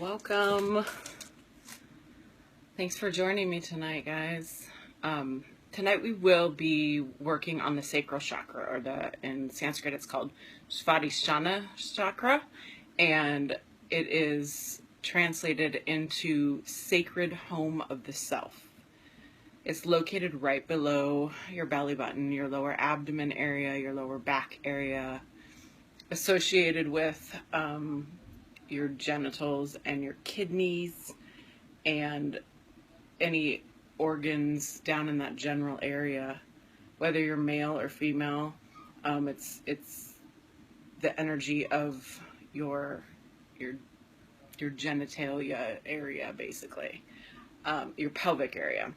Welcome. Thanks for joining me tonight, guys. Tonight we will be working on the Sacral Chakra, or in Sanskrit it's called Svadhisthana Chakra, and it is translated into Sacred Home of the Self. It's located right below your belly button, your lower abdomen area, your lower back area, associated with your genitals and your kidneys and any organs down in that general area, whether you're male or female. It's the energy of your genitalia area, basically, your pelvic area.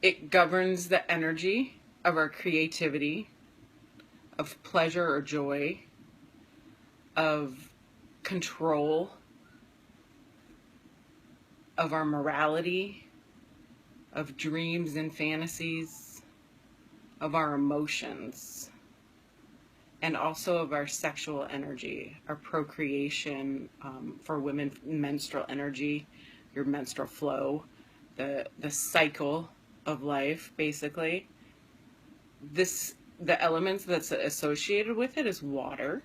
It governs the energy of our creativity, of pleasure or joy, of control, of our morality, of dreams and fantasies, of our emotions, and also of our sexual energy, our procreation, for women, menstrual energy, your menstrual flow, the cycle of life, basically. The elements that's associated with it is water,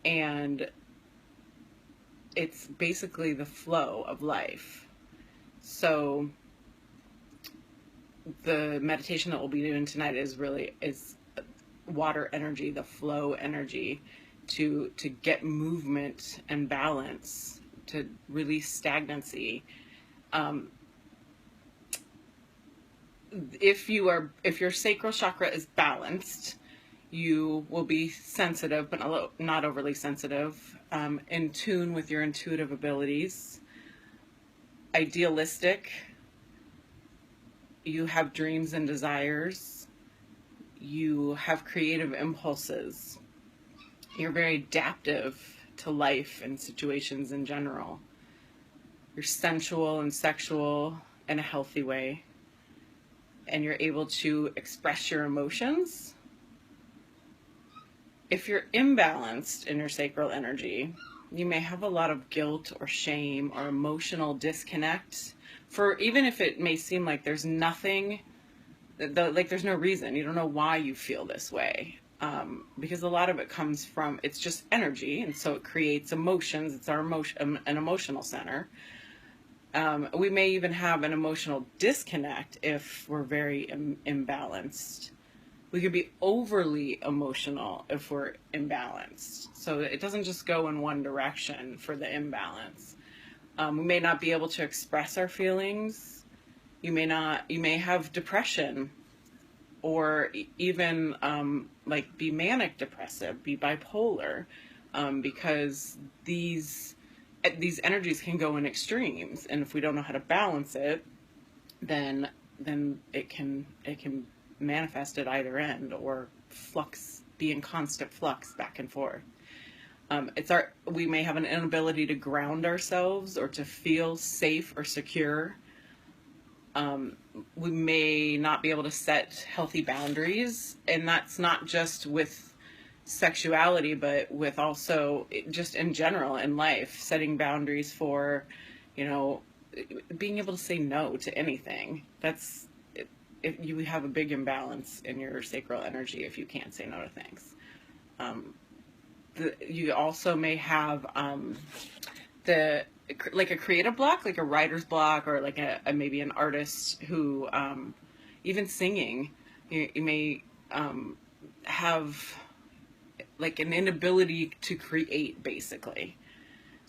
and it's basically the flow of life. So the meditation that we'll be doing tonight is water energy, the flow energy, to get movement and balance, to release stagnancy. If your sacral chakra is balanced, you will be sensitive, but not overly sensitive, in tune with your intuitive abilities, idealistic. You have dreams and desires. You have creative impulses. You're very adaptive to life and situations in general. You're sensual and sexual in a healthy way. And you're able to express your emotions. If you're imbalanced in your sacral energy, you may have a lot of guilt or shame or emotional disconnect, for even if it may seem like there's nothing, like there's no reason, you don't know why you feel this way, because a lot of it comes from, it's just energy, and so it creates emotions. It's our an emotional center. We may even have an emotional disconnect if we're very imbalanced. We could be overly emotional if we're imbalanced. So it doesn't just go in one direction for the imbalance. We may not be able to express our feelings. You may have depression, or even like be manic depressive, be bipolar, because these energies can go in extremes, and if we don't know how to balance it, then it can manifest at either end, or be in constant flux back and forth. We may have an inability to ground ourselves or to feel safe or secure. We may not be able to set healthy boundaries, and that's not just with sexuality, but with also just in general in life, setting boundaries for, being able to say no to anything. If you have a big imbalance in your sacral energy, if you can't say no to things. You also may have like a creative block, like a writer's block, or like maybe an artist who, even singing, you may have like an inability to create, basically.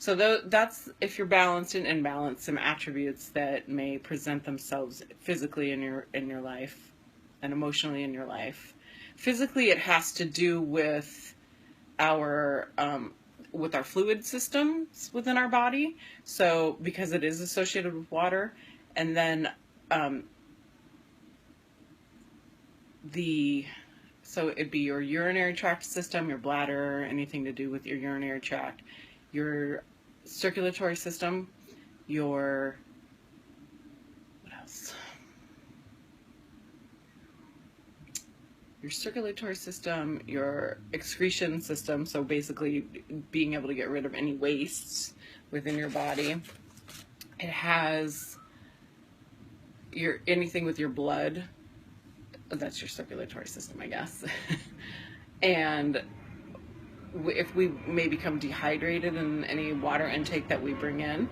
So that's, if you're balanced and imbalanced, some attributes that may present themselves physically in your life and emotionally in your life. Physically, it has to do with our fluid systems within our body. So because it is associated with water, and then so it'd be your urinary tract system, your bladder, anything to do with your urinary tract, your circulatory system, what else? your circulatory system, your excretion system, so basically being able to get rid of any wastes within your body. It has your anything with your blood, that's your circulatory system, I guess. And if we may become dehydrated in any water intake that we bring in,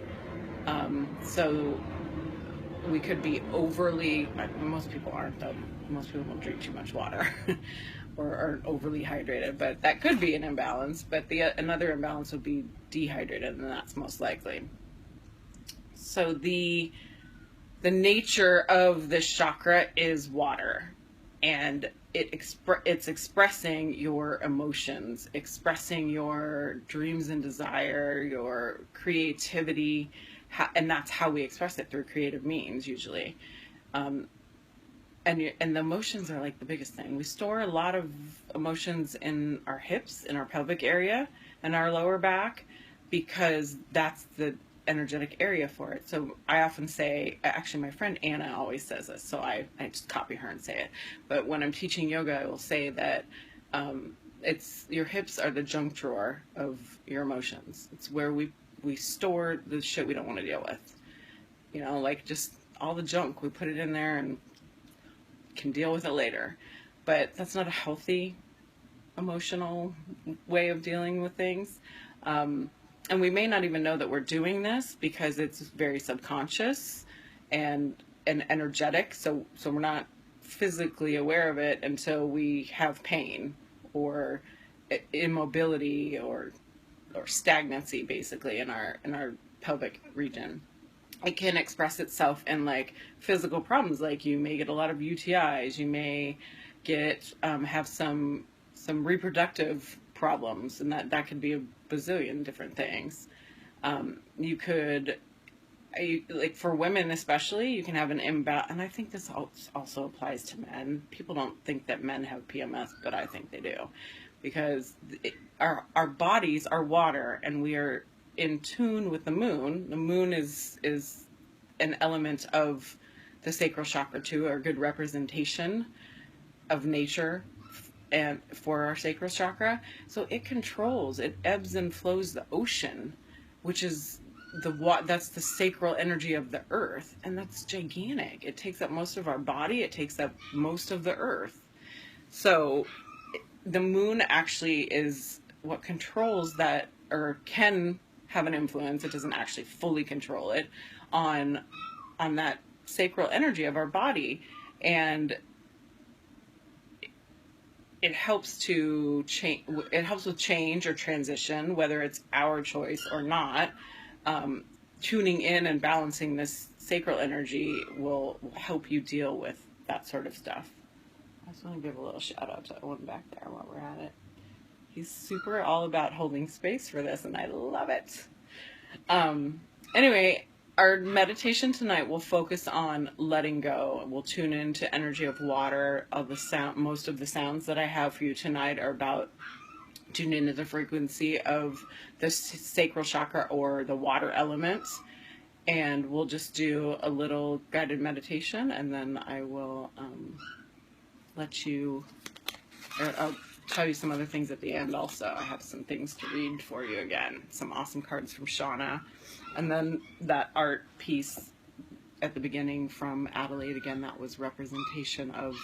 so we could be overly, most people aren't though, most people don't drink too much water or are overly hydrated, but that could be an imbalance. But another imbalance would be dehydrated, and that's most likely. So the nature of this chakra is water, and it's expressing your emotions, expressing your dreams and desire, your creativity, and that's how we express it, through creative means usually. And the emotions are like the biggest thing. We store a lot of emotions in our hips, in our pelvic area, and our lower back, because that's the energetic area for it. So I often say, actually my friend Anna always says this, so I just copy her and say it. But when I'm teaching yoga, I will say that it's your hips are the junk drawer of your emotions. It's where we store the shit we don't want to deal with. You know, like just all the junk, we put it in there and can deal with it later. But that's not a healthy emotional way of dealing with things. And we may not even know that we're doing this because it's very subconscious and energetic. So we're not physically aware of it until we have pain or immobility or stagnancy, basically, in our pelvic region. It can express itself in like physical problems, like you may get a lot of UTIs, you may get have some reproductive problems, and that could be a bazillion different things. You could, like for women especially, you can have an imbalance, and I think this also applies to men. People don't think that men have PMS, but I think they do, because our bodies are water, and we are in tune with the moon. The moon is an element of the sacral chakra too, or a good representation of nature and for our sacral chakra. So it controls, it ebbs and flows the ocean, which is that's the sacral energy of the earth, and that's gigantic. It takes up most of our body, it takes up most of the earth. So the moon actually is what controls that, or can have an influence. It doesn't actually fully control it on that sacral energy of our body, and it helps to change. It helps with change or transition, whether it's our choice or not. Tuning in and balancing this sacral energy will help you deal with that sort of stuff. I just want to give a little shout out to Owen back there while we're at it. He's super all about holding space for this, and I love it. Anyway, our meditation tonight will focus on letting go. We'll tune into energy of water. Of the sound, most of the sounds that I have for you tonight are about tuning into the frequency of the sacral chakra or the water element. And we'll just do a little guided meditation, and then I will let you, I'll tell you some other things at the end also. I have some things to read for you again. Some awesome cards from Shauna. And then that art piece at the beginning from Adelaide, again, that was representation of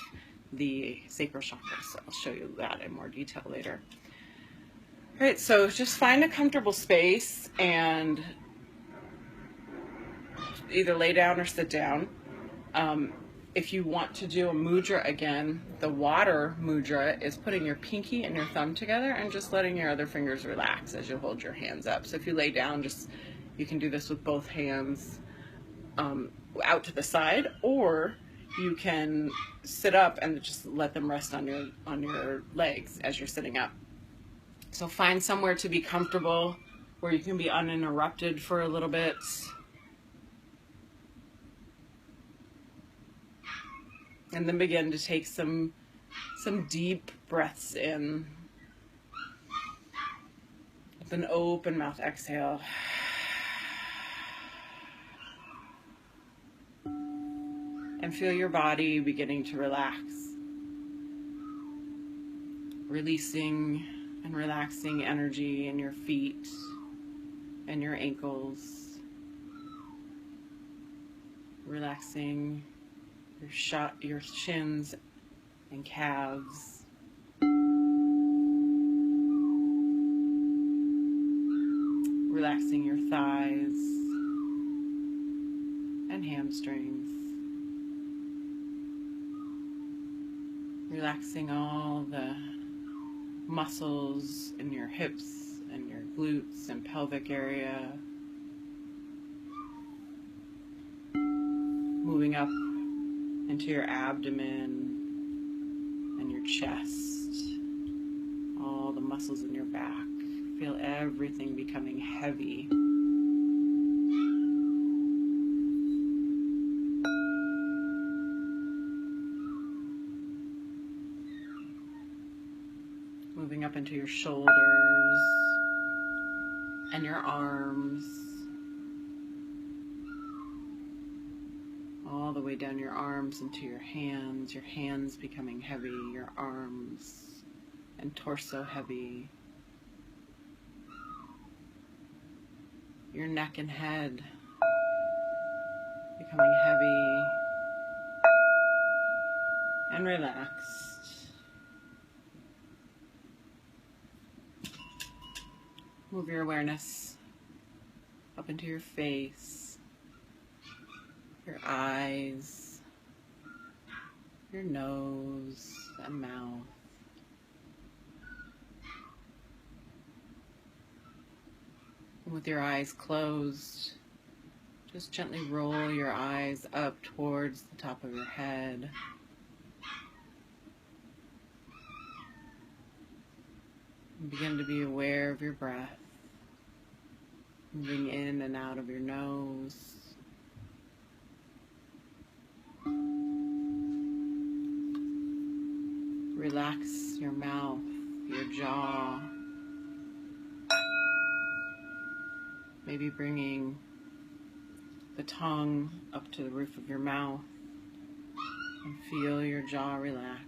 the sacral chakra. So I'll show you that in more detail later. All right, so just find a comfortable space and either lay down or sit down. If you want to do a mudra again, the water mudra is putting your pinky and your thumb together and just letting your other fingers relax as you hold your hands up. So if you lay down, you can do this with both hands out to the side, or you can sit up and just let them rest on your legs as you're sitting up. So find somewhere to be comfortable where you can be uninterrupted for a little bit. And then begin to take some deep breaths in. With an open mouth exhale. And feel your body beginning to relax. releasing and relaxing energy in your feet and your ankles, relaxing your shins and calves, relaxing your thighs and hamstrings, relaxing all the muscles in your hips and your glutes and pelvic area, moving up into your abdomen and your chest, all the muscles in your back. Feel everything becoming heavy. Moving up into your shoulders and your arms, all the way down your arms into your hands becoming heavy, your arms and torso heavy, your neck and head becoming heavy and relaxed. Move your awareness up into your face, your eyes, your nose and mouth. And with your eyes closed, just gently roll your eyes up towards the top of your head. And begin to be aware of your breath, moving in and out of your nose. Relax your mouth, your jaw. Maybe bringing the tongue up to the roof of your mouth and feel your jaw relax.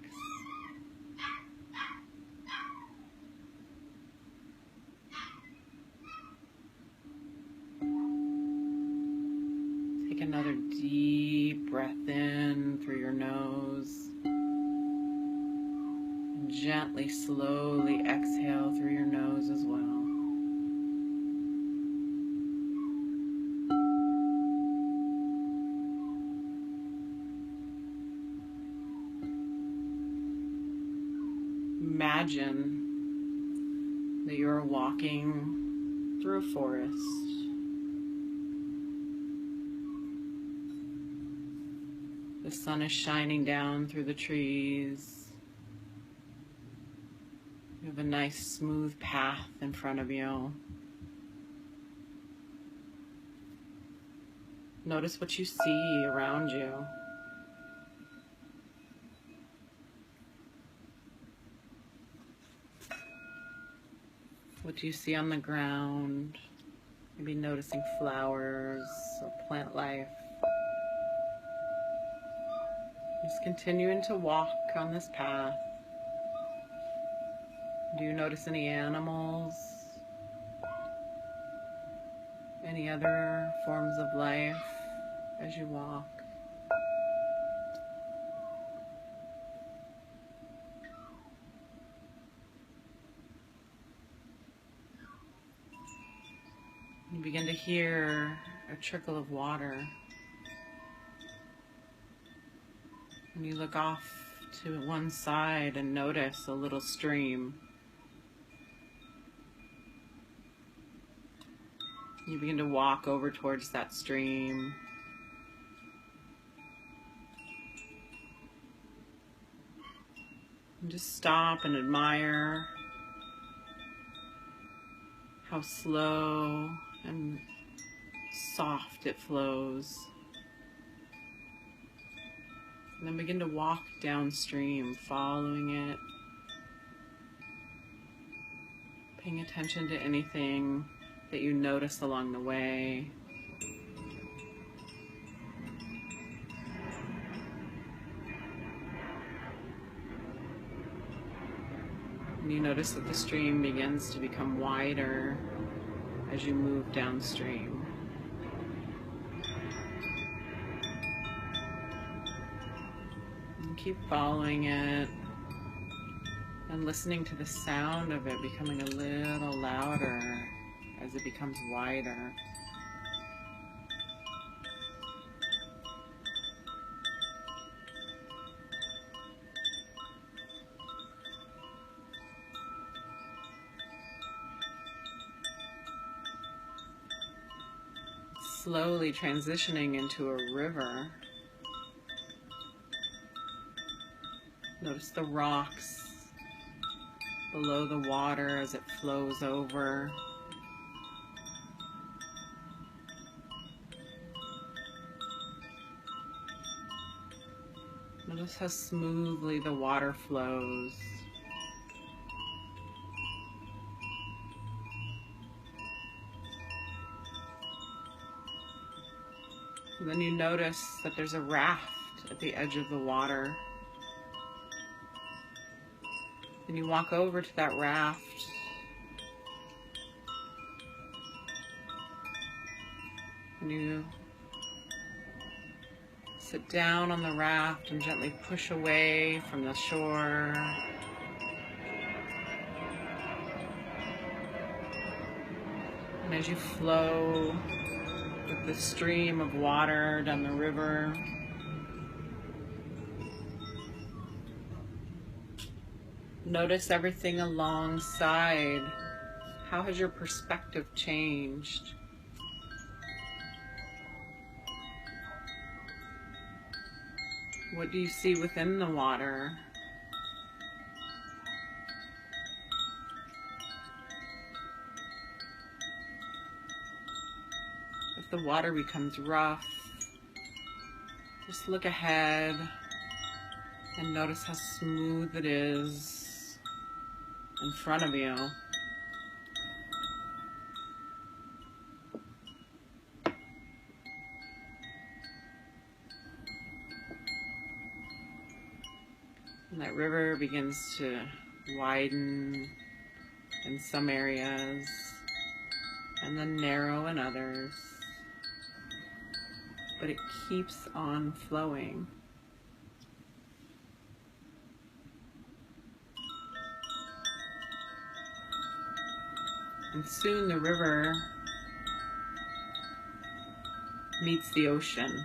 Take another deep breath in through your nose. And gently, slowly exhale through your nose as well. Imagine that you're walking through a forest. The sun is shining down through the trees. You have a nice smooth path in front of you. Notice what you see around you. What do you see on the ground? Maybe noticing flowers or plant life. Just continuing to walk on this path. Do you notice any animals? Any other forms of life as you walk? You begin to hear a trickle of water. And you look off to one side and notice a little stream. You begin to walk over towards that stream. And just stop and admire how slow and soft it flows. And then begin to walk downstream, following it, paying attention to anything that you notice along the way. And you notice that the stream begins to become wider as you move downstream. And keep following it and listening to the sound of it becoming a little louder as it becomes wider. Slowly transitioning into a river. Notice the rocks below the water as it flows over. Notice how smoothly the water flows. And then you notice that there's a raft at the edge of the water. And you walk over to that raft. And you sit down on the raft and gently push away from the shore. And as you flow with the stream of water down the river, notice everything alongside. How has your perspective changed? What do you see within the water? If the water becomes rough, just look ahead and notice how smooth it is in front of you. And that river begins to widen in some areas and then narrow in others, but it keeps on flowing. And soon the river meets the ocean.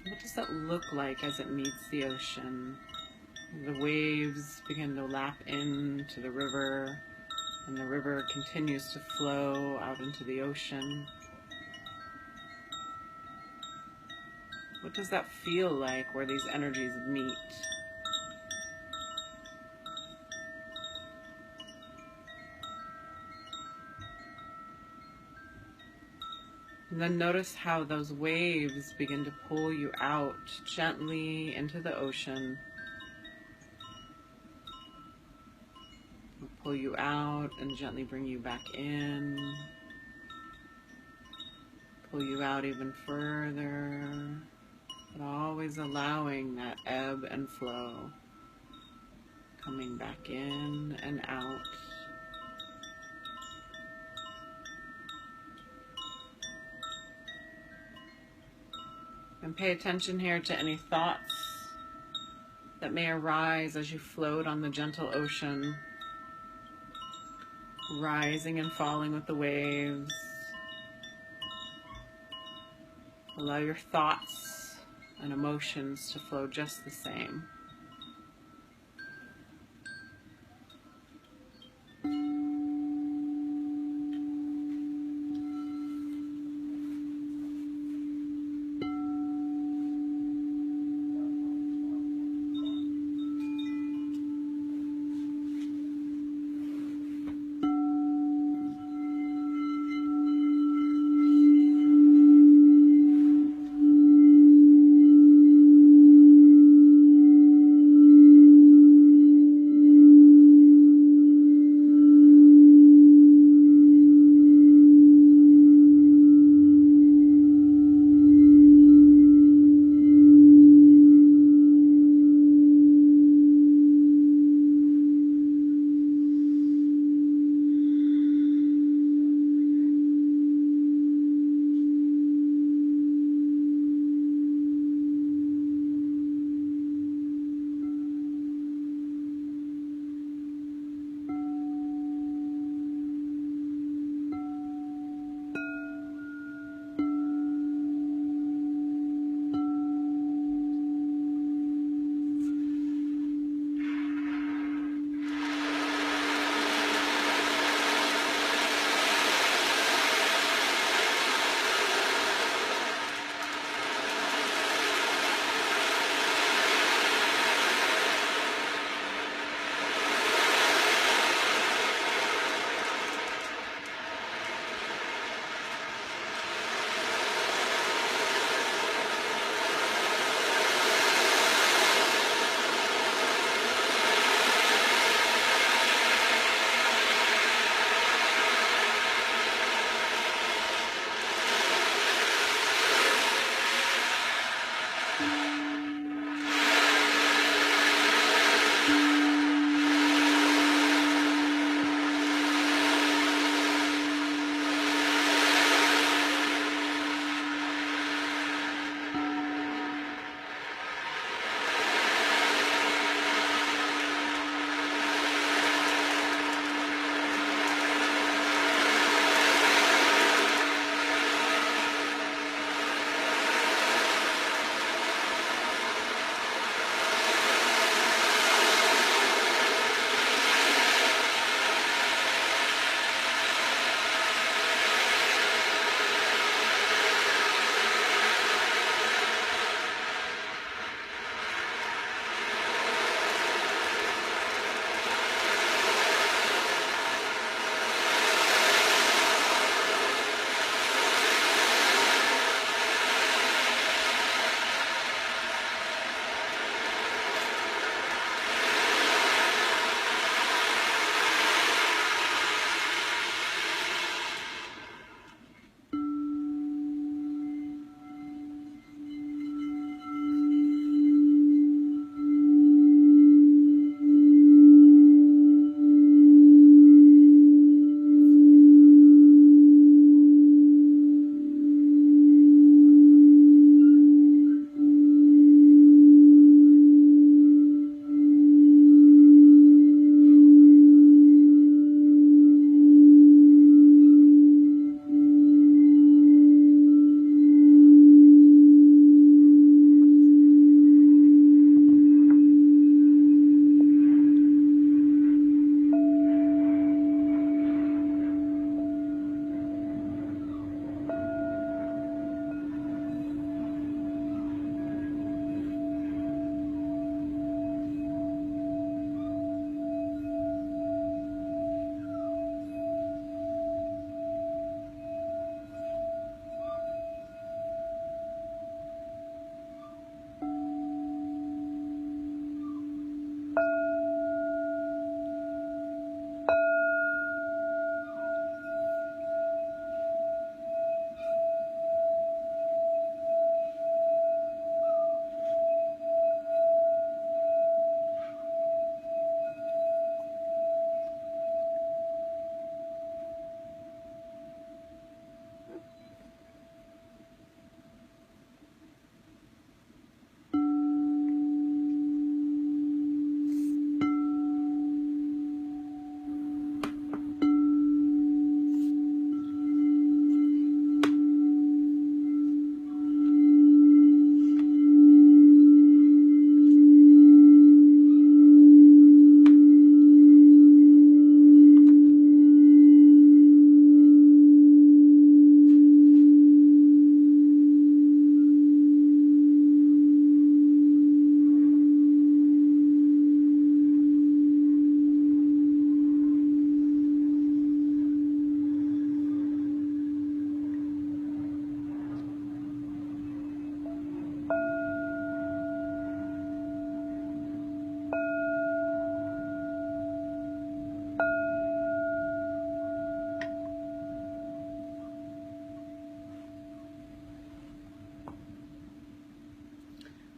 What does that look like as it meets the ocean? The waves begin to lap into the river, and the river continues to flow out into the ocean. What does that feel like where these energies meet? And then notice how those waves begin to pull you out gently into the ocean. They'll pull you out and gently bring you back in. Pull you out even further, but always allowing that ebb and flow, coming back in and out. And pay attention here to any thoughts that may arise as you float on the gentle ocean, rising and falling with the waves. Allow your thoughts and emotions to flow just the same.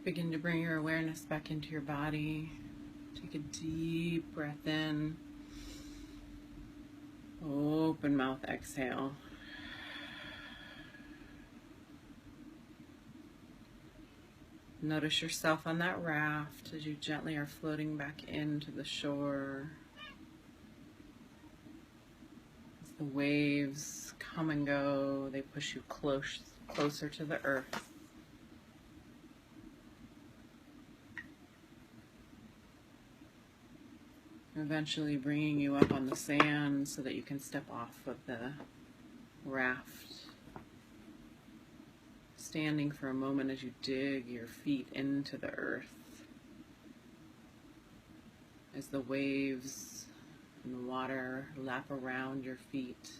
Begin to bring your awareness back into your body. Take a deep breath in. Open mouth, exhale. Notice yourself on that raft as you gently are floating back into the shore. As the waves come and go, they push you closer to the earth. Eventually bringing you up on the sand so that you can step off of the raft. Standing for a moment as you dig your feet into the earth. As the waves and the water lap around your feet.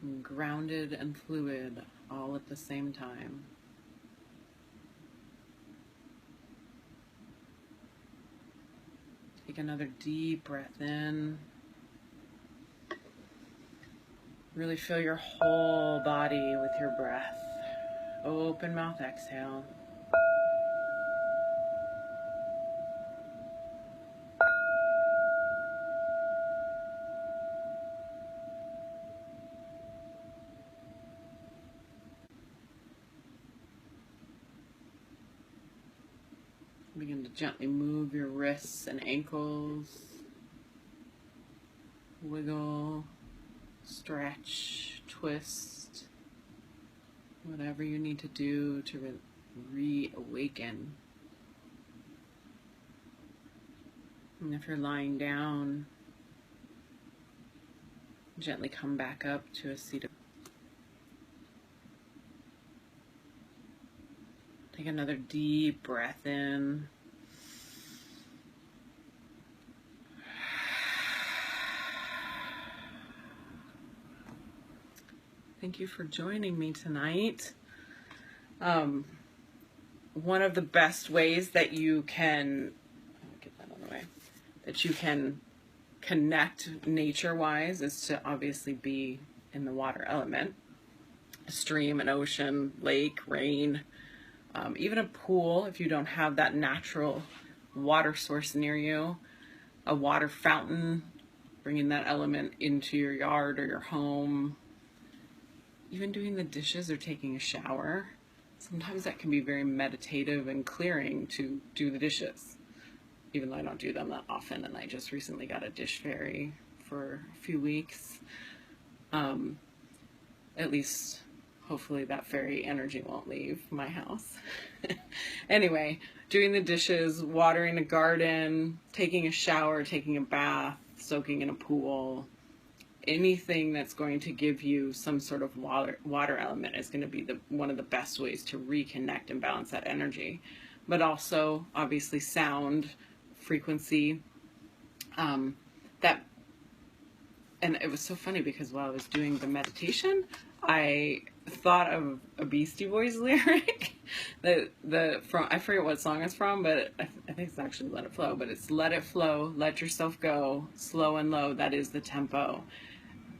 And grounded and fluid all at the same time. Take another deep breath in. Really fill your whole body with your breath. Open mouth, exhale. Begin to gently move your wrists and ankles. Wiggle. Stretch, twist, whatever you need to do to reawaken. And if you're lying down, gently come back up to a seated. Take another deep breath in. Thank you for joining me tonight. One of the best ways that you can, get that out of the way, that you can connect nature-wise is to obviously be in the water element. A stream, an ocean, lake, rain, even a pool if you don't have that natural water source near you, a water fountain, bringing that element into your yard or your home. Even doing the dishes or taking a shower, sometimes that can be very meditative and clearing to do the dishes, even though I don't do them that often, and I just recently got a dish fairy for a few weeks. At least, hopefully that fairy energy won't leave my house. Anyway, doing the dishes, watering a garden, taking a shower, taking a bath, soaking in a pool, anything that's going to give you some sort of water element is going to be one of the best ways to reconnect and balance that energy. But also, obviously, sound, frequency, and it was so funny because while I was doing the meditation, I thought of a Beastie Boys lyric. I forget what song it's from, but I think it's actually Let It Flow. But it's let it flow, let yourself go, slow and low, that is the tempo.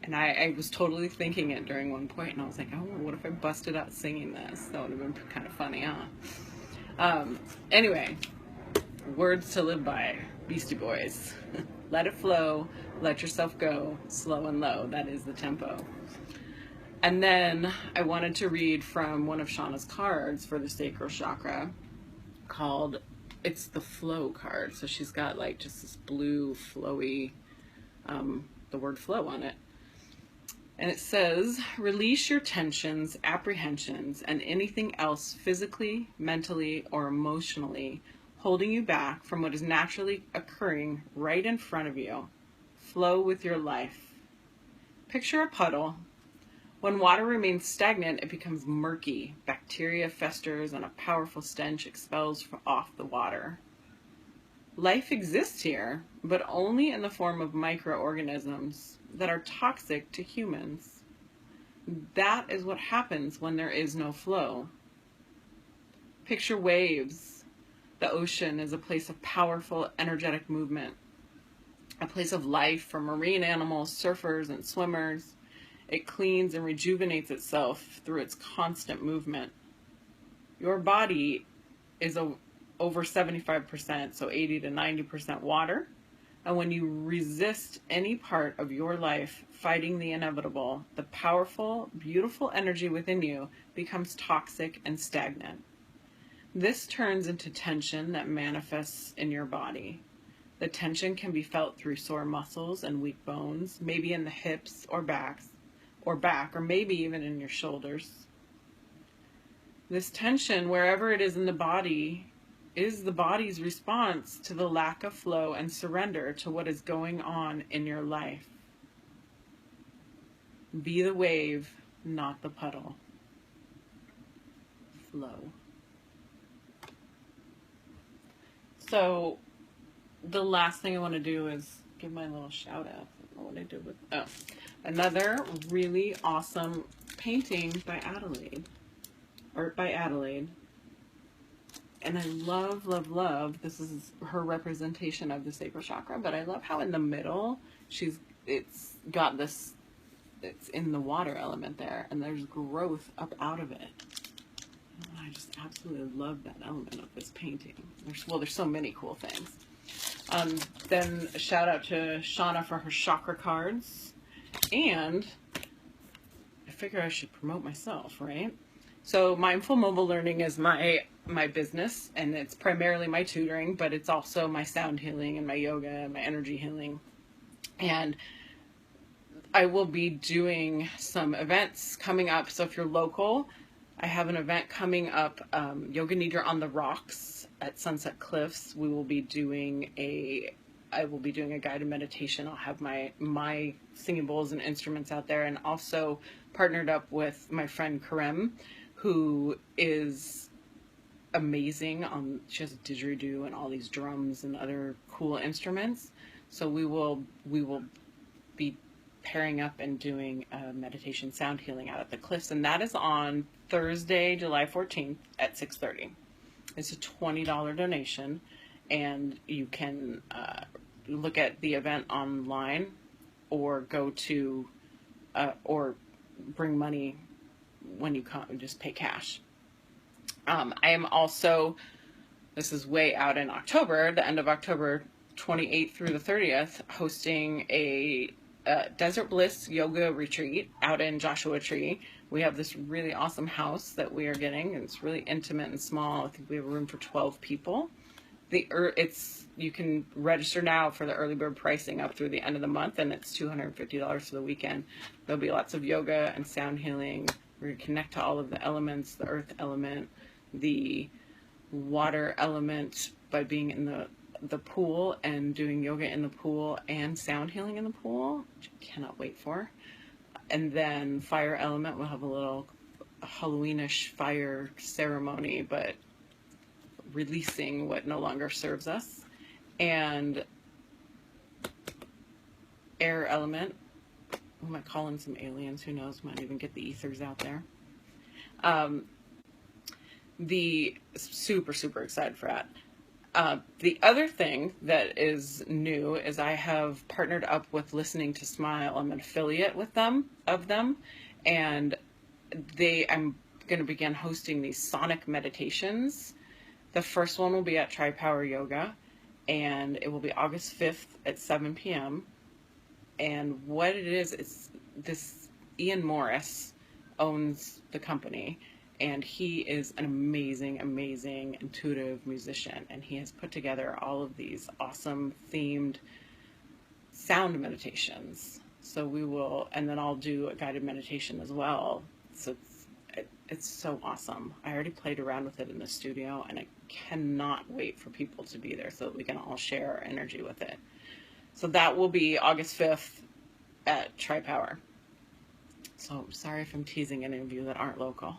And I was totally thinking it during one point, and I was like, oh, what if I busted out singing this? That would have been kind of funny, huh? Anyway, words to live by, Beastie Boys. Let it flow, let yourself go, slow and low, that is the tempo. And then I wanted to read from one of Shauna's cards for the Sacral Chakra called, it's the Flow card. So she's got like just this blue flowy, the word flow on it. And it says, release your tensions, apprehensions, and anything else physically, mentally, or emotionally holding you back from what is naturally occurring right in front of you. Flow with your life. Picture a puddle. When water remains stagnant, it becomes murky. Bacteria festers and a powerful stench expels off the water. Life exists here, but only in the form of microorganisms that are toxic to humans. That is what happens when there is no flow. Picture waves. The ocean is a place of powerful, energetic movement, a place of life for marine animals, surfers, and swimmers. It cleans and rejuvenates itself through its constant movement. Your body is over 75%, so 80 to 90% water. And when you resist any part of your life fighting the inevitable, the powerful, beautiful energy within you becomes toxic and stagnant. This turns into tension that manifests in your body. The tension can be felt through sore muscles and weak bones, maybe in the hips or back, or maybe even in your shoulders. This tension, wherever it is in the body, is the body's response to the lack of flow and surrender to what is going on in your life. Be the wave, not the puddle. Flow. So the last thing I want to do is give my little shout out. I don't know what I did with, another really awesome painting by Adelaide. And I love, love, love, this is her representation of the sacral chakra, but I love how in the middle, it's got this, it's in the water element there, and there's growth up out of it. And I just absolutely love that element of this painting. There's so many cool things. Then a shout out to Shauna for her chakra cards. And I figure I should promote myself, right? So Mindful Mobile Learning is my business, and it's primarily my tutoring, but it's also my sound healing and my yoga and my energy healing. And I will be doing some events coming up. So if you're local, I have an event coming up, Yoga Nidra on the Rocks at Sunset Cliffs. I will be doing a guided meditation. I'll have my singing bowls and instruments out there, and also partnered up with my friend Karem, who is amazing. She has a didgeridoo and all these drums and other cool instruments. So we will be pairing up and doing a meditation sound healing out at the cliffs, and that is on Thursday, July 14th at 6:30. It's a $20 donation, and you can look at the event online, or go to or bring money when you come, just pay cash. I am also, this is way out in October, the end of October 28th through the 30th, hosting a Desert Bliss yoga retreat out in Joshua Tree. We have this really awesome house that we are getting, and it's really intimate and small. I think we have room for 12 people. You can register now for the early bird pricing up through the end of the month, and it's $250 for the weekend. There'll be lots of yoga and sound healing. We're going to connect to all of the elements, the earth element, the water element, by being in the pool and doing yoga in the pool and sound healing in the pool, which I cannot wait for. And then fire element, we'll have a little Halloweenish fire ceremony, but releasing what no longer serves us. And air element, we might call in some aliens, who knows, might even get the ethers out there. Super excited for that. The other thing that is new is I have partnered up with Listening to Smile. I'm an affiliate with them, and I'm going to begin hosting these sonic meditations. The first one will be at Tri-Power Yoga, and it will be August 5th at 7 p.m. And what it is this Ian Morris owns the company, and he is an amazing intuitive musician, and he has put together all of these awesome themed sound meditations. So and then I'll do a guided meditation as well. So it's so awesome. I already played around with it in the studio, and I cannot wait for people to be there so that we can all share our energy with it. So that will be August 5th at Tri-Power. So sorry if I'm teasing any of you that aren't local.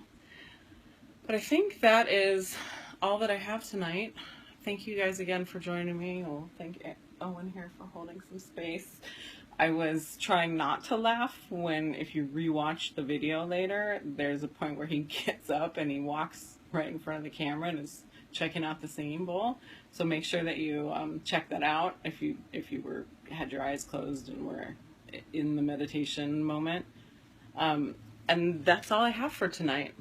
But I think that is all that I have tonight. Thank you guys again for joining me. Well, thank Owen here for holding some space. I was trying not to laugh if you rewatch the video later, there's a point where he gets up and he walks right in front of the camera and is checking out the singing bowl. So make sure that you check that out if you had your eyes closed and were in the meditation moment. And that's all I have for tonight.